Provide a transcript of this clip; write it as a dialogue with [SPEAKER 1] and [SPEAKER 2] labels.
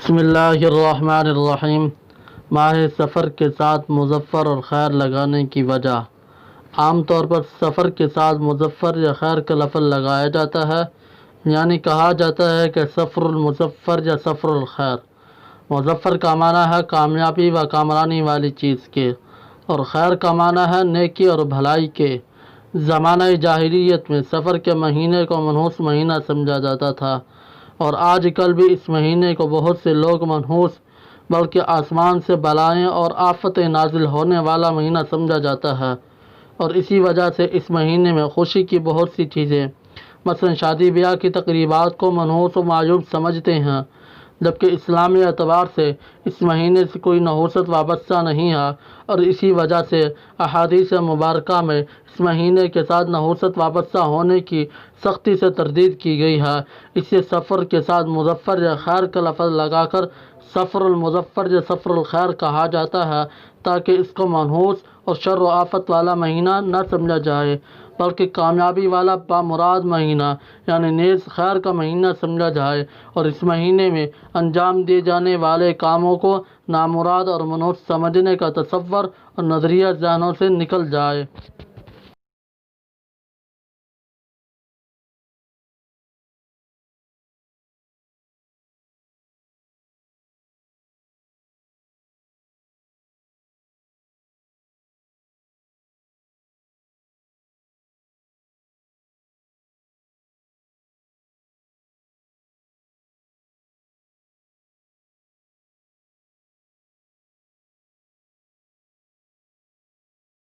[SPEAKER 1] بسم اللہ الرحمن الرحیم۔ ماہ سفر کے ساتھ مظفر اور خیر لگانے کی وجہ۔ عام طور پر سفر کے ساتھ مظفر یا خیر کا لفظ لگایا جاتا ہے، یعنی کہا جاتا ہے کہ سفر المظفر یا سفر الخیر۔ مظفر کا معنی ہے کامیابی و کامرانی والی چیز کے، اور خیر کا معنی ہے نیکی اور بھلائی کے۔ زمانہ جاہلیت میں سفر کے مہینے کو منحوس مہینہ سمجھا جاتا تھا، اور آج کل بھی اس مہینے کو بہت سے لوگ منحوس بلکہ آسمان سے بلائیں اور آفتیں نازل ہونے والا مہینہ سمجھا جاتا ہے، اور اسی وجہ سے اس مہینے میں خوشی کی بہت سی چیزیں مثلا شادی بیاہ کی تقریبات کو منحوس و معیوب سمجھتے ہیں، جبکہ اسلامی اعتبار سے اس مہینے سے کوئی نحوست وابستہ نہیں ہے، اور اسی وجہ سے احادیث مبارکہ میں اس مہینے کے ساتھ نحوست وابستہ ہونے کی سختی سے تردید کی گئی ہے۔ اسے سفر کے ساتھ مظفر یا خیر کا لفظ لگا کر سفر المظفر یا سفر الخیر کہا جاتا ہے، تاکہ اس کو منحوس اور شر و آفت والا مہینہ نہ سمجھا جائے، بلکہ کامیابی والا بامراد مہینہ یعنی نیز خیر کا مہینہ سمجھا جائے، اور اس مہینے میں انجام دیے جانے والے کاموں کو نامراد اور منحوس سمجھنے کا تصور اور نظریہ ذہنوں سے نکل جائے۔